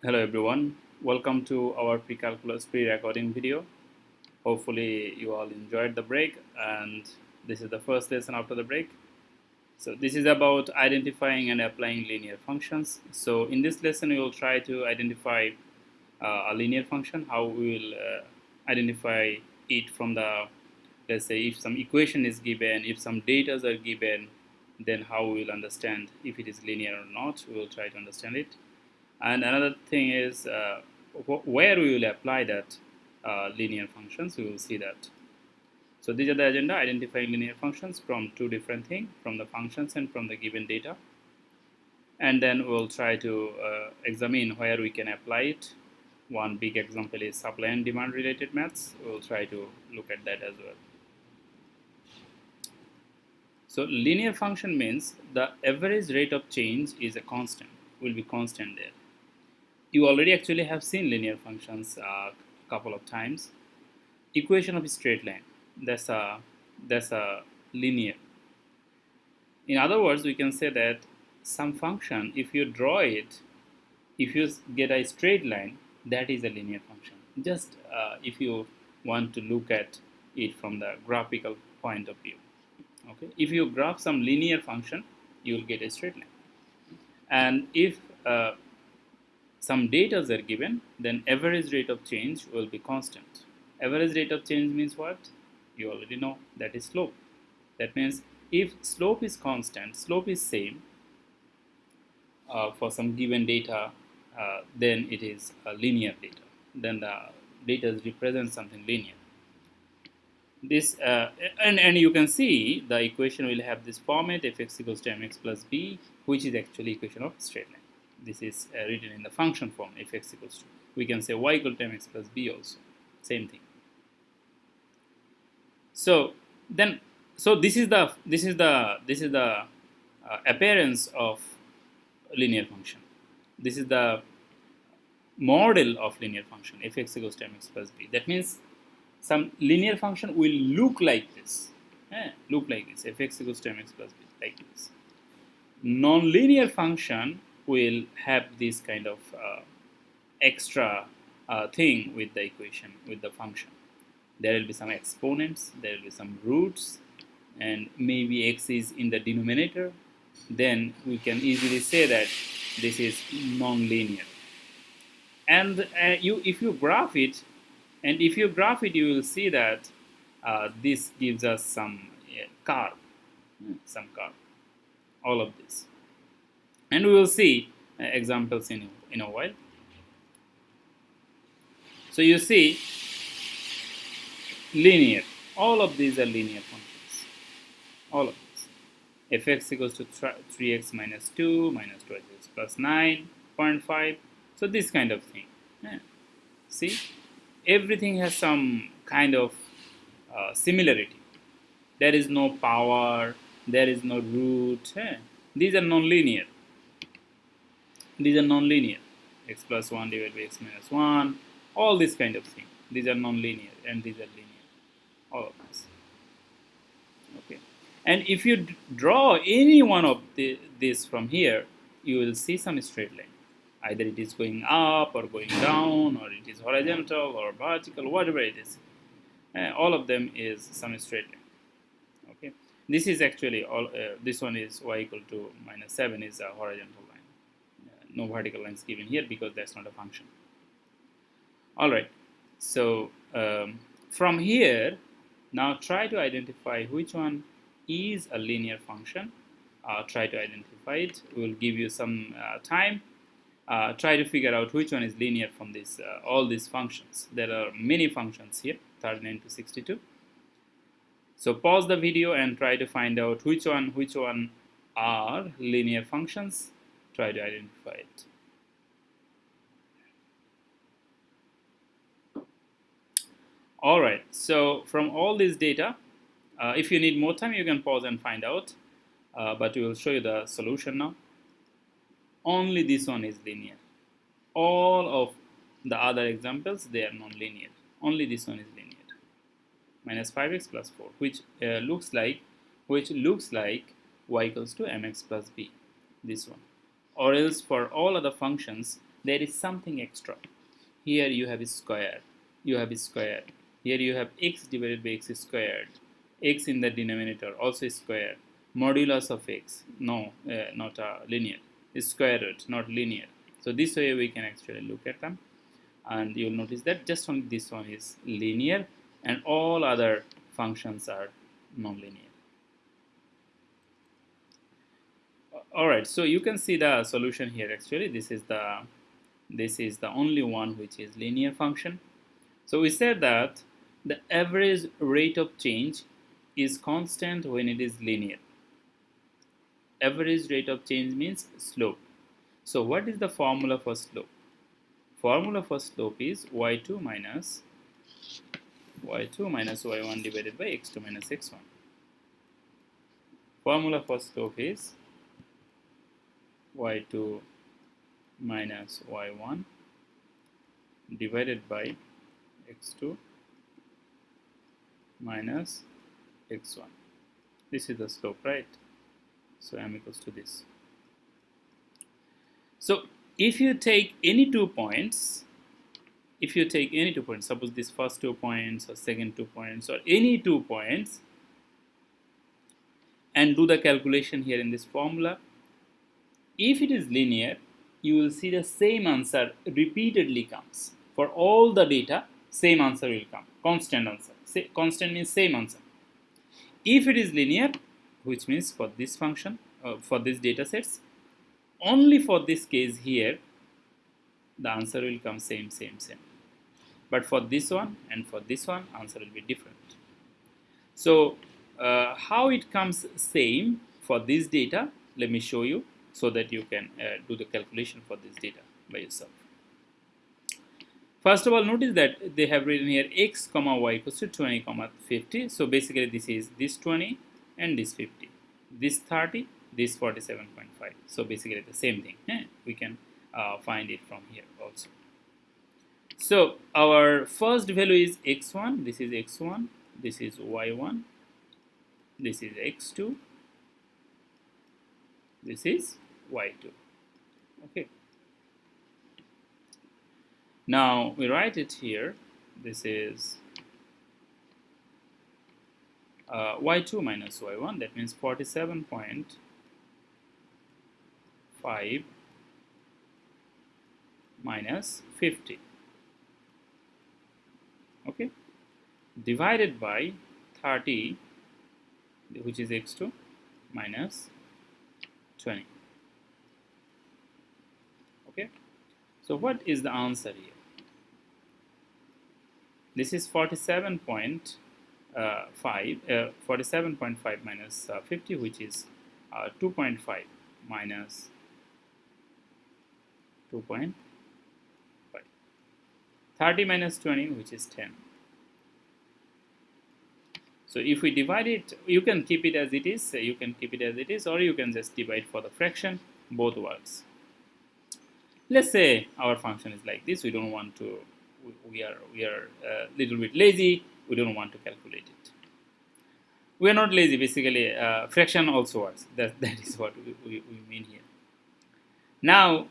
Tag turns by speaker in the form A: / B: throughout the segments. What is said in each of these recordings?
A: Hello everyone, welcome to our pre-calculus pre-recording video. Hopefully you all enjoyed the break and this is the first lesson after the break. So this is about identifying and applying linear functions. So in this lesson we will try to identify a linear function, how we will identify it from the, let's say if some equation is given, if some data are given, then how we will understand if it is linear or not. We will try to understand it. And another thing is where we will apply that linear functions, we will see that. So these are the agenda: identifying linear functions from two different things, from the functions and from the given data. And then we will try to examine where we can apply it. One big example is supply and demand related maths. We will try to look at that as well. So linear function means the average rate of change is a constant, will be constant there. You already actually have seen linear functions a couple of times. Equation of a straight line, that's a linear. In other words, we can say that some function, if you draw it, if you get a straight line, that is a linear function. Just if you want to look at it from the graphical point of view. Okay, if you graph some linear function, you will get a straight line. And if some data are given, then average rate of change will be constant. Average rate of change means what? You already know, that is slope. That means if slope is constant, slope is same for some given data, then it is a linear data. Then the data represents something linear. This and you can see the equation will have this format: fx equals to mx plus b, which is actually equation of straight line. This is written in the function form, fx equals to, we can say y equal to mx plus b also, same thing. So then, so this is the appearance of linear function. This is the model of linear function, fx equals to mx plus b. That means some linear function will look like this, fx equals to mx plus b, like this. Non-linear function will have this kind of extra thing with the equation, with the function. There will be some exponents, there will be some roots, and maybe x is in the denominator. Then we can easily say that this is non-linear. And if you graph it, you will see that this gives us some curve, all of this. And we will see examples in a while. So you see, linear, all of these are linear functions, all of these. Fx equals to 3x minus 2 minus 12x plus 9.5. So this kind of thing. See, everything has some kind of similarity. There is no power, there is no root. These are non-linear. These are non-linear. X plus 1 divided by x minus 1. All this kind of thing. These are non-linear and these are linear. All of this. Okay. And if you draw any one of this from here, you will see some straight line. Either it is going up or going down, or it is horizontal or vertical, whatever it is. All of them is some straight line. Okay. This is actually all. This one is y equal to minus 7 is a horizontal line. No vertical lines given here because that's not a function. All right. So from here, now try to identify which one is a linear function. Try to identify it. We will give you some time. Try to figure out which one is linear from this all these functions. There are many functions here, 39 to 62. So pause the video and try to find out which one are linear functions. Try to identify it. All right, so from all this data, if you need more time, you can pause and find out, but we will show you the solution now. Only this one is linear. All of the other examples, they are non-linear. Only this one is linear. Minus 5x plus 4, which looks like y equals to mx plus b, this one. Or else for all other functions, there is something extra. Here you have a square, here you have x divided by x squared, x in the denominator also square, modulus of x, no, not linear, is square root, not linear. So this way we can actually look at them, and you'll notice that just only this one is linear and all other functions are non-linear. Alright, so you can see the solution here. Actually this is the only one which is linear function. So we said that the average rate of change is constant when it is linear. Average rate of change means slope. So what is the formula for slope? Formula for slope is y2 minus y1 divided by x2 minus x1. Formula for slope is y2 minus y1 divided by x2 minus x1. This is the slope, right? So m equals to this. So if you take any 2 points, suppose this first 2 points or second 2 points or any 2 points, and do the calculation here in this formula, if it is linear, you will see the same answer repeatedly comes. For all the data, same answer will come, constant answer. Constant means same answer. If it is linear, which means for this function, for this data sets, only for this case here, the answer will come same. But for this one and for this one, answer will be different. So how it comes same for this data, let me show you so that you can do the calculation for this data by yourself. First of all, notice that they have written here x comma y equals to 20 comma 50. So basically this is this 20 and this 50, this 30, this 47.5. So basically the same thing. We can find it from here also. So our first value is x1, this is x1, this is y1, this is x2, this is y2. Okay. Now we write it here. This is y2 minus y1. That means 47.5 minus 50. Okay. Divided by 30, which is x2 minus 20. Okay. So what is the answer here? This is 47.5 minus 50, which is 2.5 minus 2.5. 30 minus 20, which is 10. So if we divide it, you can keep it as it is, or you can just divide for the fraction. Both works. Let's say our function is like this. We don't want to. We are a little bit lazy. We don't want to calculate it. We are not lazy. Basically, fraction also works. That is what we mean here. Now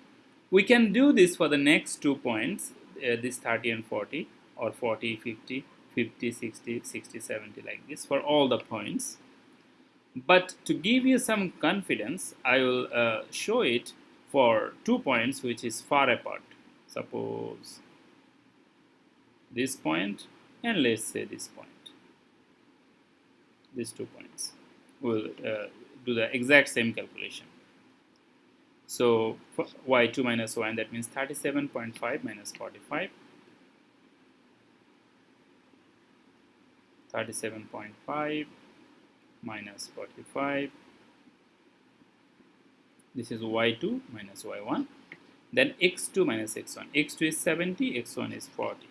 A: we can do this for the next 2 points. This 30 and 40, or 40, 50, 50, 60, 60, 70, like this for all the points. But to give you some confidence, I will show it for 2 points which is far apart. Suppose this point and let's say this point. These 2 points. We'll do the exact same calculation. So y2 minus y1, that means 37.5 minus 45. 37.5 minus 45. This is y2 minus y1. Then x2 minus x1. x2 is 70, x1 is 40.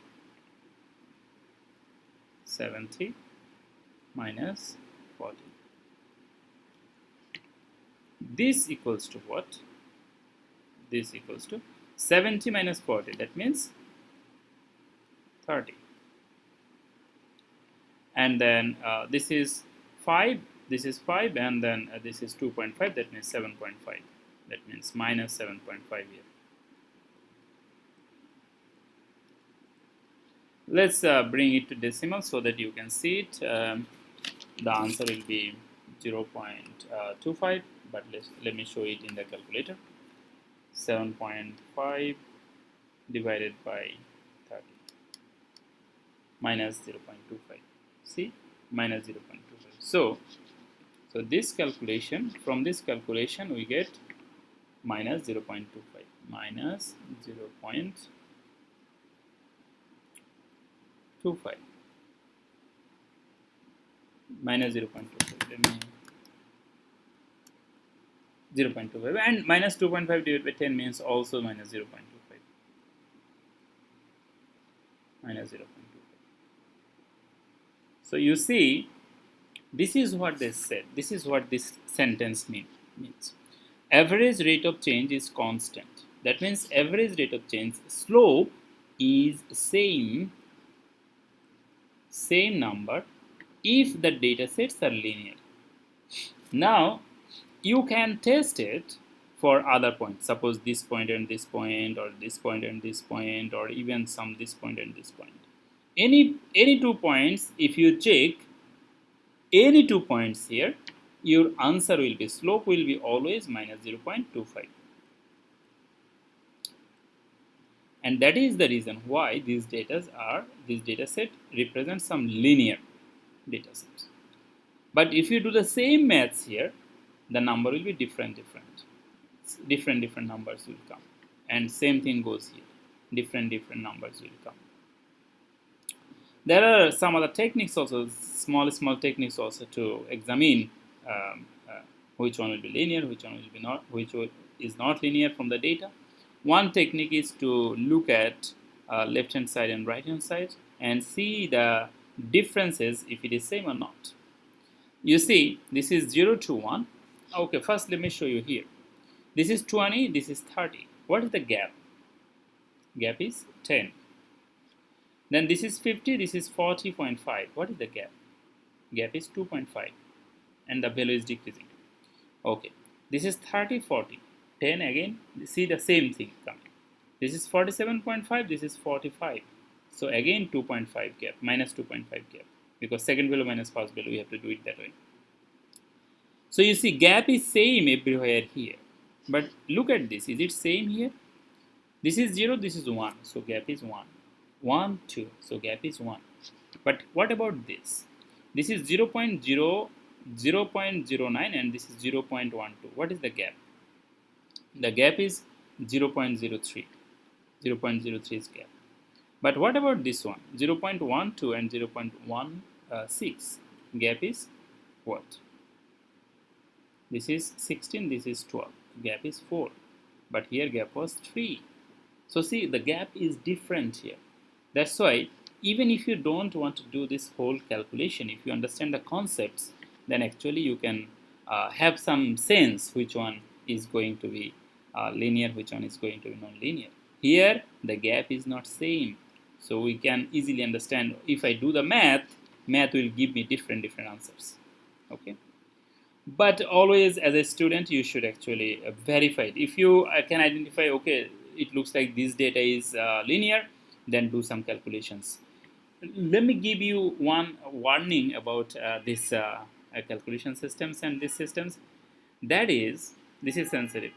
A: 70 minus 40. This equals to what? This equals to 70 minus 40. That means 30. And then this is 5. This is 5, and then this is 2.5. That means 7.5. That means minus 7.5 here. Let's bring it to decimal so that you can see it. The answer will be 0.25, but let me show it in the calculator. 7.5 divided by 30 minus 0.25. See, minus 0.25. So this calculation, from this calculation we get minus 0.25, minus 0.25, minus 0.25. Let me 0.25, and minus 2.5 divided by 10 means also minus 0.25, minus 0.25. So you see, this is what they said. This is what this sentence means. Average rate of change is constant. That means average rate of change, slope is same number if the data sets are linear. Now you can test it for other points. Suppose this point and this point, or this point and this point, or even some this point and this point. Any 2 points, if you check any 2 points here, your answer will be, slope will be always minus 0.25. And that is the reason why this data set represents some linear data sets. But if you do the same maths here, the number will be different numbers will come, and same thing goes here, different numbers will come. There are some other techniques also, small techniques also, to examine which one will be linear, which one will be not, which is not linear from the data. One technique is to look at left hand side and right hand side and see the differences, if it is same or not. You see, this is 0 to 1. Okay, first let me show you here. This is 20, this is 30. What is the gap? Gap is 10. Then this is 50, this is 40.5. What is the gap? Gap is 2.5, and the value is decreasing. Okay, this is 30, 40. 10 again, see the same thing coming. This is 47.5, this is 45. So again 2.5 gap, minus 2.5 gap, because second value minus first value, we have to do it that way. So you see, gap is same everywhere here. But look at this, is it same here? This is 0, this is 1, so gap is 1. 1, 2, so gap is 1. But what about this? This is 0.09 and this is 0.12. What is the gap? The gap is 0.03. 0.03 is gap. But what about this one? 0.12 and 0.16. Gap is what? This is 16, this is 12. Gap is 4. But here gap was 3. So see, the gap is different here. That's why even if you don't want to do this whole calculation, if you understand the concepts, then actually you can have some sense which one is going to be linear, which one is going to be non-linear. Here the gap is not same, so we can easily understand. If I do the math will give me different answers. Okay, but always as a student you should actually verify it. If you can identify, okay, it looks like this data is linear, then do some calculations. Let me give you one warning about this calculation systems and these systems. That is, this is sensitive.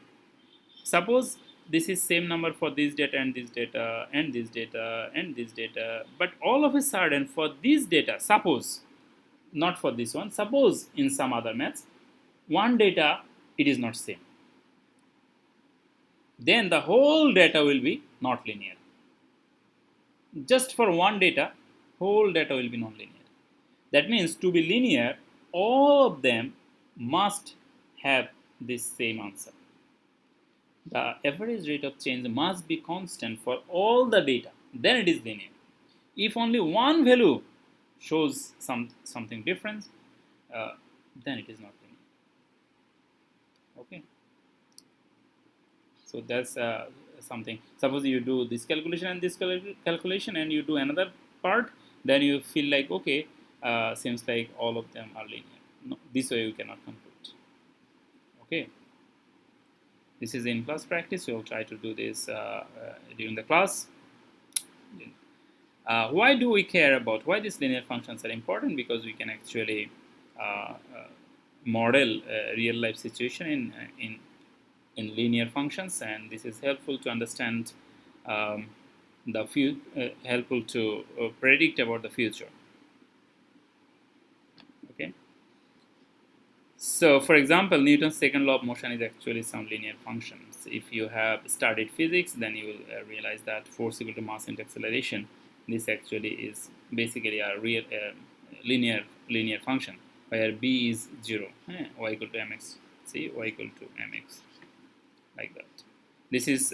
A: Suppose this is same number for this data and this data and this data and this data, but all of a sudden for this data, suppose, not for this one, suppose in some other maths, one data it is not same, then the whole data will be not linear. Just for one data, whole data will be non-linear. That means to be linear, all of them must have this same answer. The average rate of change must be constant for all the data, then it is linear. If only one value shows something different, then it is not linear. Okay. So that's something. Suppose you do this calculation and this calculation, and you do another part, then you feel like, okay, seems like all of them are linear. No, this way you cannot conclude. Okay. This is in-class practice. We will try to do this during the class. Why do we care about why these linear functions are important? Because we can actually model a real life situation in linear functions, and this is helpful to understand um, helpful to predict about the future. Okay. So, for example, Newton's second law of motion is actually some linear functions. If you have studied physics, then you will realize that force equal to mass into acceleration. This actually is basically a real linear function where b is 0, y equal to mx. See, y equal to mx, like that. This is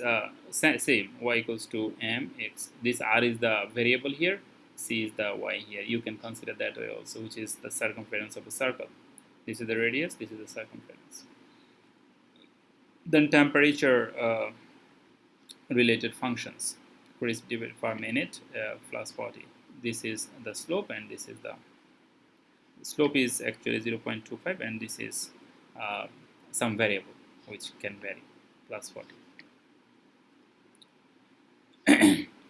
A: same, y equals to mx. This r is the variable here, c is the y here. You can consider that way also, which is the circumference of a circle. This is the radius, this is the circumference. Then temperature related functions, crisp divided per minute plus 40. This is the slope, and this is the slope is actually 0.25, and this is some variable which can vary, plus 40.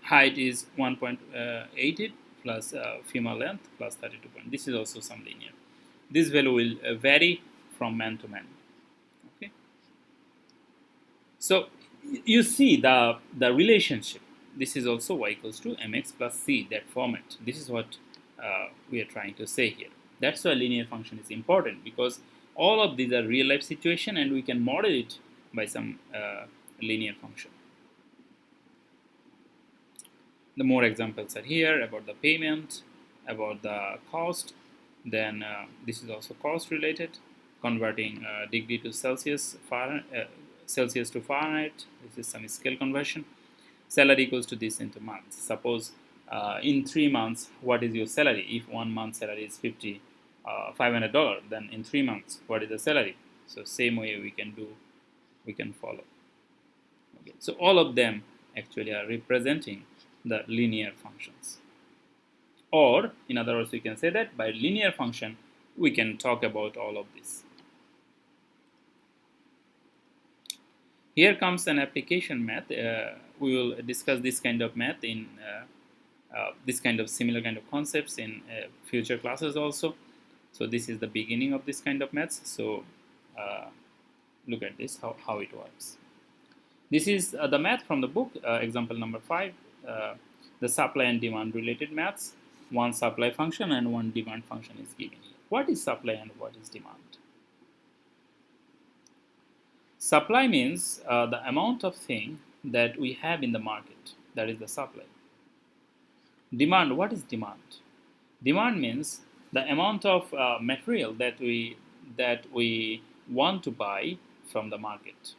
A: Height is 1.80 plus female length plus 32 point. This is also some linear. This value will vary from man to man. Okay. So you see the relationship. This is also y equals to mx plus c, that format. This is what we are trying to say here. That's why linear function is important, because all of these are real life situation, and we can model it by some linear function. The more examples are here about the payment, about the cost. Then this is also cost related, converting degree to Celsius, Celsius to Fahrenheit. This is some scale conversion. Salary equals to this into months. Suppose in 3 months, what is your salary? If 1 month salary is $500, then in 3 months, what is the salary? So same way we can follow. Okay. So all of them actually are representing the linear functions. Or, in other words, we can say that by linear function, we can talk about all of this. Here comes an application math. We will discuss this kind of math in this kind of similar kind of concepts in future classes also. So this is the beginning of this kind of maths. So look at this, how it works. This is the math from the book, example number 5, the supply and demand related maths. One supply function and one demand function is given here. What is supply and what is demand? Supply means the amount of thing that we have in the market, that is the supply. Demand, what is demand? Demand means the amount of material that we want to buy from the market.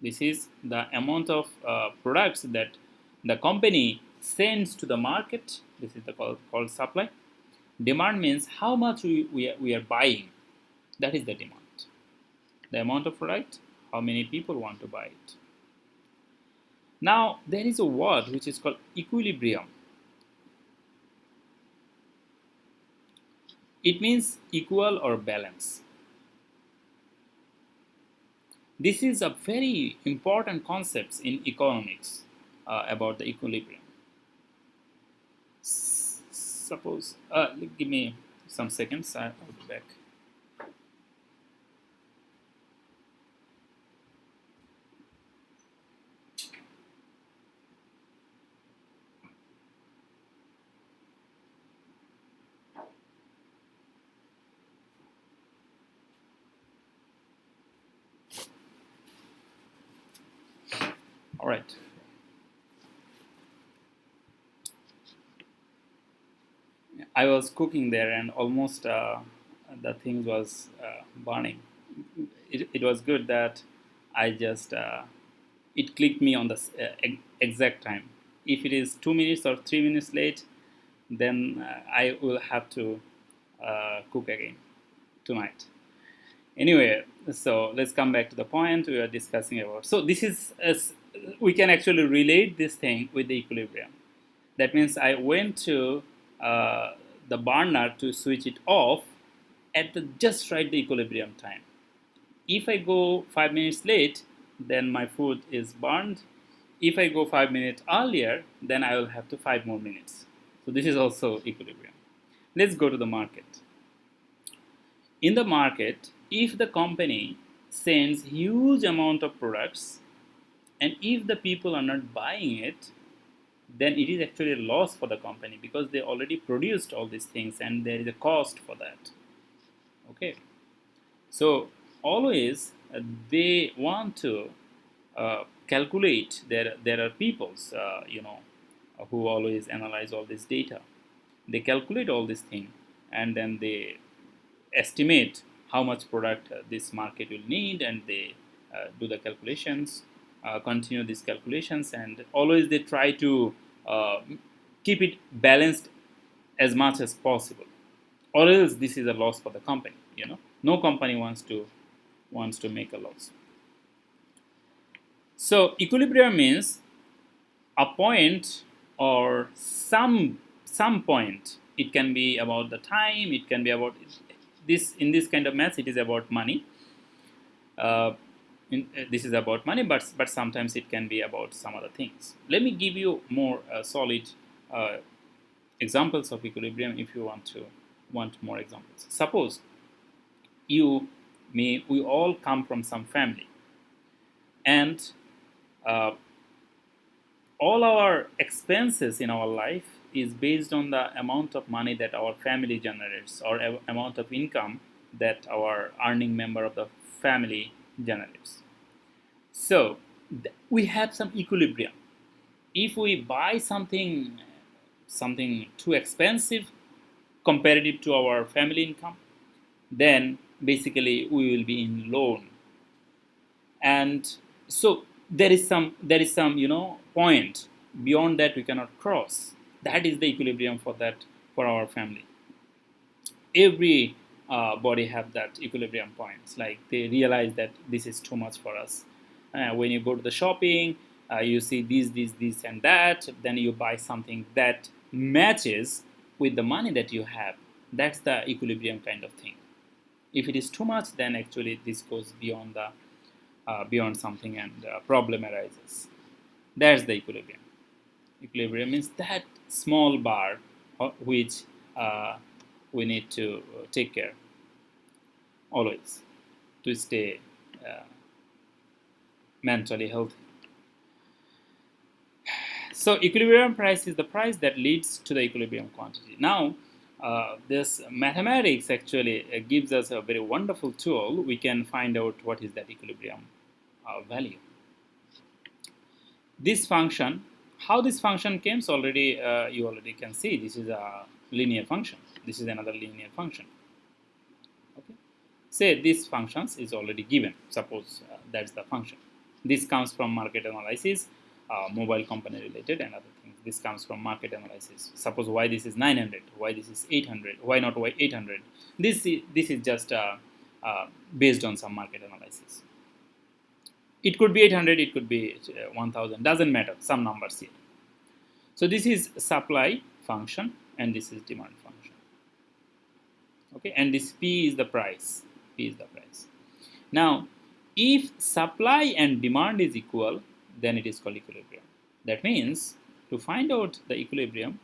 A: This is the amount of products that the company sends to the market. This is called supply. Demand means how much we are buying. That is the demand. The amount of product, how many people want to buy it. Now, there is a word which is called equilibrium. It means equal or balance. This is a very important concept in economics about the equilibrium. Suppose, give me some seconds, I'll be back. All right. I was cooking there, and almost the thing was burning. It was good that I just it clicked me on the exact time. If it is 2 minutes or 3 minutes late, then I will have to cook again tonight. Anyway, so let's come back to the point we are discussing about. So this is we can actually relate this thing with the equilibrium. That means I went to the burner to switch it off at the just right the equilibrium time. If I go 5 minutes late, then my food is burned. If I go 5 minutes earlier, then I will have to 5 more minutes. So this is also equilibrium. Let's go to the market. In the market, if the company sends huge amount of products and if the people are not buying it, then it is actually a loss for the company because they already produced all these things and there is a cost for that. Okay, so always they want to calculate. There are peoples who always analyze all this data. They calculate all this thing and then they estimate how much product this market will need, and they do the calculations, continue these calculations, and always they try to uh, keep it balanced as much as possible, or else this is a loss for the company. No company wants to make a loss. So equilibrium means a point or some point. It can be about the time, it can be about this. In this kind of maths, it is about money. uh, this is about money, but sometimes it can be about some other things. Let me give you more solid uh, examples of equilibrium if you want more examples. Suppose we all come from some family, and uh, all our expenses in our life is based on the amount of money that our family generates, or amount of income that our earning member of the family generates. So we have some equilibrium. If we buy something too expensive comparative to our family income, then basically we will be in loan. And so there is some point beyond that we cannot cross. That is the equilibrium for our family. Every body have that equilibrium points, like they realize that this is too much for us. When you go to the shopping, you see this and that, then you buy something that matches with the money that you have. That's the equilibrium kind of thing. If it is too much, then actually this goes beyond something, and problem arises. That's the equilibrium. Equilibrium means that small bar which we need to take care always to stay uh, mentally healthy. So equilibrium price is the price that leads to the equilibrium quantity. Now, this mathematics actually gives us a very wonderful tool. We can find out what is that equilibrium value. This function, how this function comes already, you already can see. This is a linear function. This is another linear function. Okay. Say this functions is already given. Suppose that's the function. This comes from market analysis, mobile company related and other things. This comes from market analysis. Suppose why this is 900, why this is 800, why not why 800. This is just based on some market analysis. It could be 800, it could be 1000, doesn't matter, some numbers here. So this is supply function and this is demand function. Okay, and this P is the price. P is the price. Now, if supply and demand is equal, then it is called equilibrium. That means to find out the equilibrium,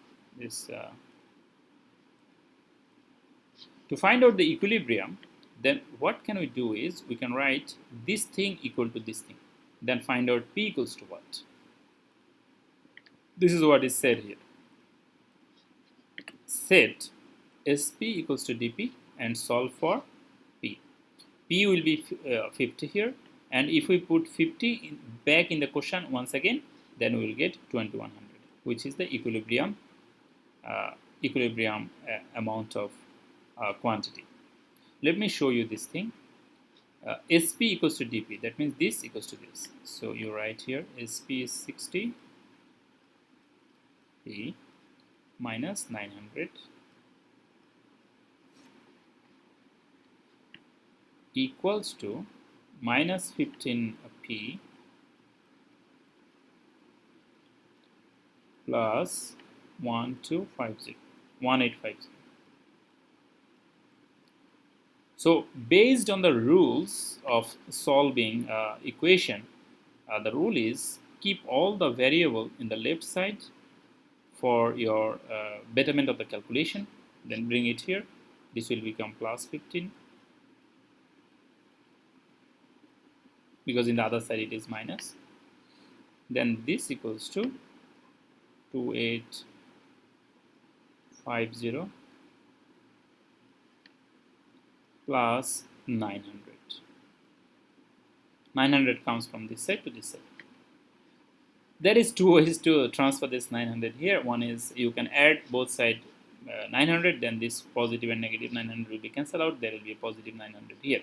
A: then what can we do is we can write this thing equal to this thing. Then find out P equals to what. This is what is said here. Set SP equals to dP and solve for P. P will be 50 here, and if we put 50 back in the question once again, then we will get 2100, which is the equilibrium amount of quantity. Let me show you this thing. SP equals to dP, that means this equals to this. So you write here SP is 60, P minus 900 equals to minus 15P plus 1850. So based on the rules of solving equation, the rule is keep all the variable in the left side for your betterment of the calculation. Then bring it here. This will become plus 15 because in the other side it is minus. Then this equals to 2850 plus 900. 900 comes from this side to this side. There is two ways to transfer this 900 here. One is you can add both sides 900, then this positive and negative 900 will be cancelled out. There will be a positive 900 here.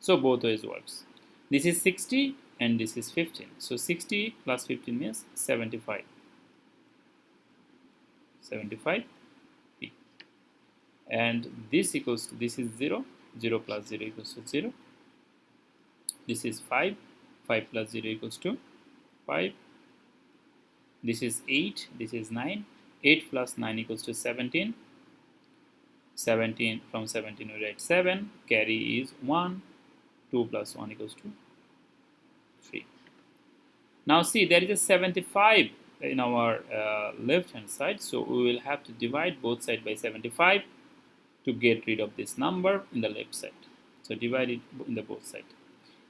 A: So both ways works. This is 60 and this is 15. So 60 plus 15 means 75. 75 p. And this equals to, this is 0. 0 plus 0 equals to 0. This is 5. 5 plus 0 equals to 5. This is 8. This is 9. 8 plus 9 equals to 17. 17, from 17 we write 7. Carry is 1. 2 plus 1 equals to 3. Now see, there is a 75 in our left hand side, so we will have to divide both sides by 75 to get rid of this number in the left side. So divide it in the both sides.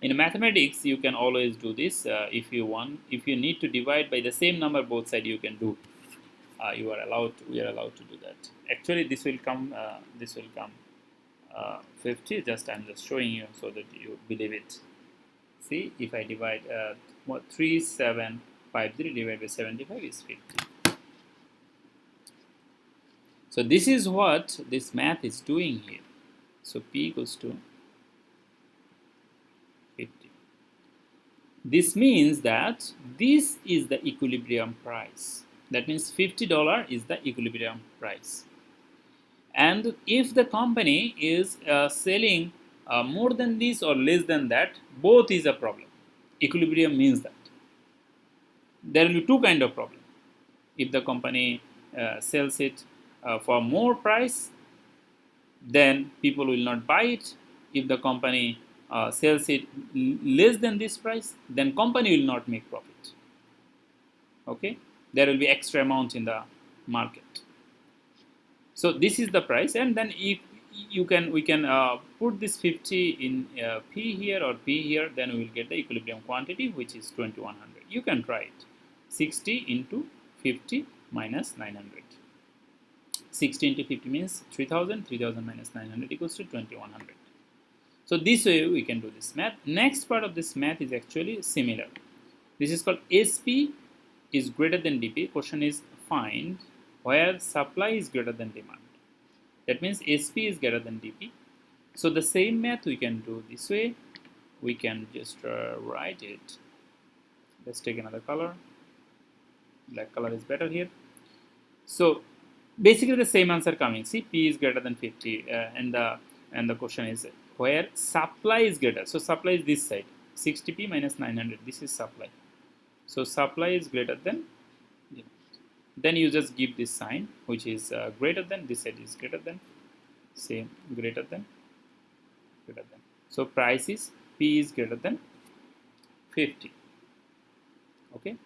A: In mathematics, you can always do this. If you need to divide by the same number both sides, you can do. We are allowed to do that. Actually, this will come 50. I'm just showing you so that you believe it. See, if I divide 3750 divided by 75 is 50. So this is what this math is doing here. So P equals to 50. This means that this is the equilibrium price. That means $50 is the equilibrium price. And if the company is selling more than this or less than that, both is a problem. Equilibrium means that. There will be two kinds of problem. If the company sells it for more price, then people will not buy it. If the company sells it less than this price, then company will not make profit. Okay, there will be extra amount in the market. So this is the price, and then we can put this 50 in P here or P here, then we will get the equilibrium quantity, which is 2100. You can try it. 60 into 50 minus 900. 60 into 50 means 3000. 3000 minus 900 equals to 2100. So this way we can do this math. Next part of this math is actually similar. This is called SP is greater than DP. Question is find where supply is greater than demand. That means SP is greater than DP. So the same math we can do this way. We can just write it. Let's take another color. Black color is better here. So basically the same answer coming. See, P is greater than 50, and the question is where supply is greater. So supply is this side. 60P minus 900. This is supply. So supply is greater than demand. Then you just give this sign, which is greater than. This side is greater than. Same, greater than. Greater than. So price is P is greater than 50. Okay.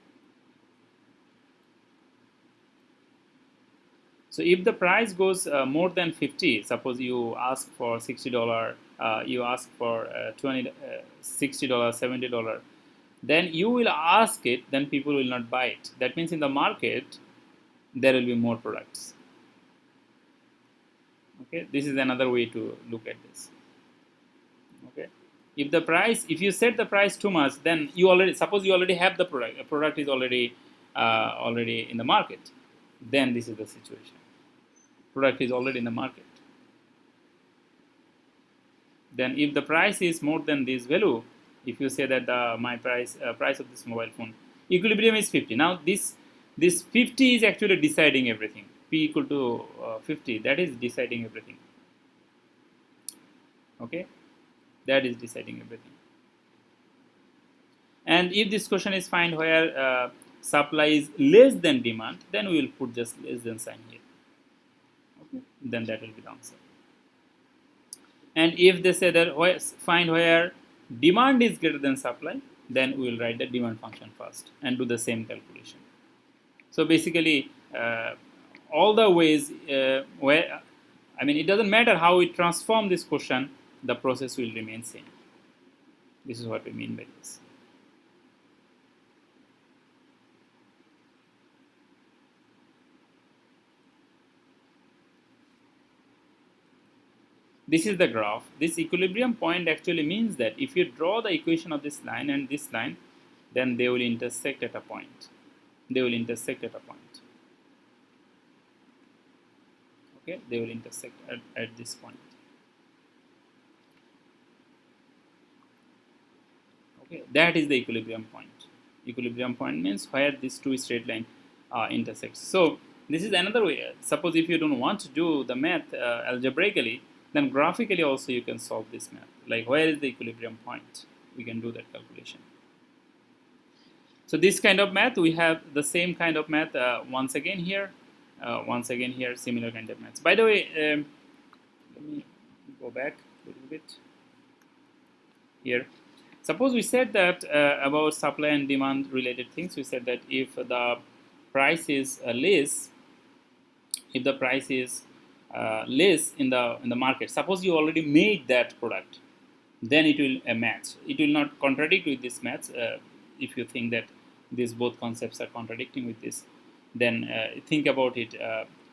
A: So if the price goes more than 50, suppose you ask for $60, you ask for $60, $70, then you will ask it, then people will not buy it. That means in the market, there will be more products. Okay, this is another way to look at this. Okay, if you set the price too much, then suppose you already have the product is already in the market, then this is the situation. Product is already in the market. Then if the price is more than this value, if you say that my price of this mobile phone equilibrium is 50. Now this 50 is actually deciding everything. P equal to 50, that is deciding everything. Okay, that is deciding everything. And if this question is find where supply is less than demand, then we will put just less than sign here. Okay, then that will be the answer. And if they say that find where demand is greater than supply, then we will write the demand function first and do the same calculation. So basically, all the ways where, I mean, it doesn't matter how we transform this question, the process will remain same. This is what we mean by this. This is the graph. This equilibrium point actually means that if you draw the equation of this line and this line, then they will intersect at a point. They will intersect at a point. Okay, they will intersect at this point. Okay, that is the equilibrium point. Equilibrium point means where these two straight lines intersect. So this is another way. Suppose if you don't want to do the math algebraically, then graphically also you can solve this math. Like where is the equilibrium point? We can do that calculation. So this kind of math, we have the same kind of math once again here, similar kind of maths. By the way, let me go back a little bit here. Suppose we said that about supply and demand related things, we said that if the price is less, if the price is less in the market, suppose you already made that product, then it will match. It will not contradict with this match. If you think that these both concepts are contradicting with this, then think about it.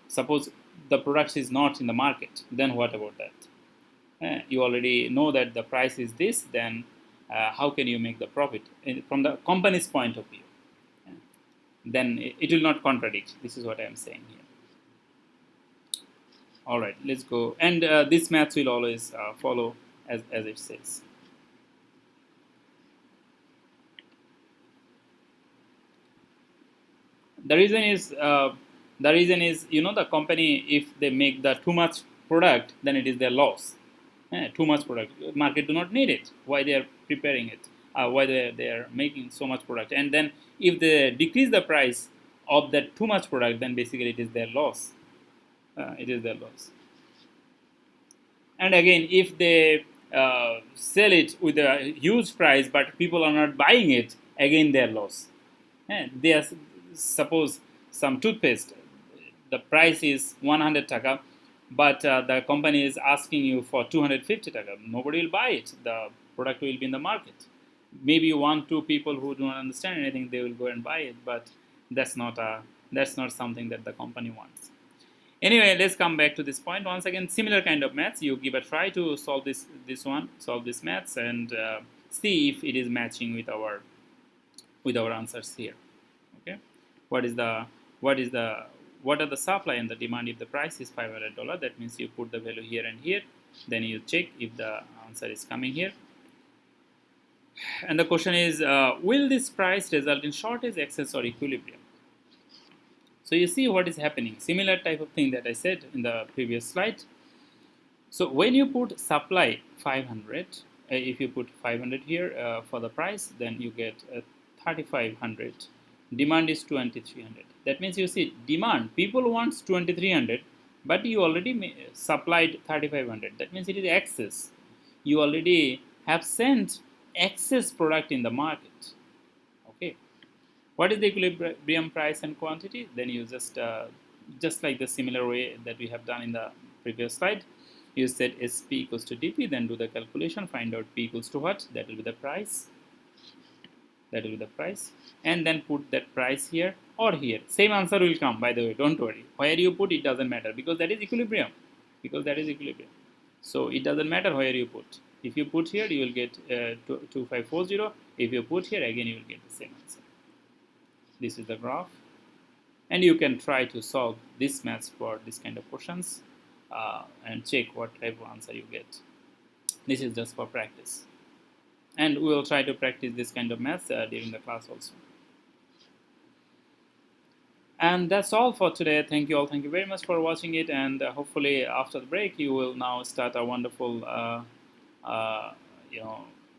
A: Suppose the product is not in the market, then what about that? You already know that the price is this, then how can you make the profit from the company's point of view? Then it will not contradict. This is what I am saying here. All right, let's go. And this math will always follow as it says. The reason is the company, if they make the too much product, then it is their loss. Too much product, market do not need it. Why they are preparing it? Why they are making so much product? And then if they decrease the price of that too much product, then basically it is their loss. It is their loss. And again, if they sell it with a huge price, but people are not buying it, again their loss. They are, suppose some toothpaste, the price is 100 taka, but the company is asking you for 250 taka. Nobody will buy it. The product will be in the market. Maybe 1-2 people who do not understand anything, they will go and buy it, but that's not something that the company wants. Anyway, let's come back to this point once again. Similar kind of maths. You give a try to solve this maths, and see if it is matching with our answers here. Okay, what are the supply and the demand? If the price is $500, that means you put the value here and here. Then you check if the answer is coming here. And the question is, will this price result in shortage, excess, or equilibrium? So you see what is happening. Similar type of thing that I said in the previous slide. So when you put supply 500, if you put 500 here for the price, then you get 3500. Demand is 2300. That means you see demand, people wants 2300, but you already supplied 3500. That means it is excess. You already have sent excess product in the market. Okay. What is the equilibrium price and quantity? Then you just like the similar way that we have done in the previous slide, you set SP equals to dP, then do the calculation, find out P equals to what? That will be the price. That will be the price. And then put that price here or here. Same answer will come, by the way, don't worry. Where you put, it doesn't matter, because that is equilibrium. So it doesn't matter where you put. If you put here, you will get 2540. If you put here, again you will get the same answer. This is the graph, and you can try to solve this maths for this kind of questions and check what type of answer you get. This is just for practice, and we will try to practice this kind of maths during the class also. And that's all for today. Thank you all. Thank you very much for watching it, and hopefully after the break you will now start a wonderful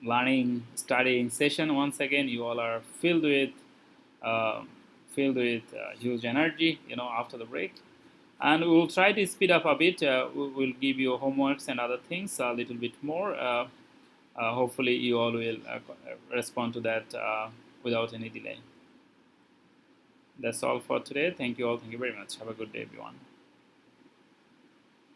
A: learning, studying session. Once again, you all are filled with huge energy, after the break, and we will try to speed up a bit. We will give you homeworks and other things a little bit more, Hopefully you all will respond to that without any delay. That's all for today. Thank you all. Thank you very much. Have a good day, everyone.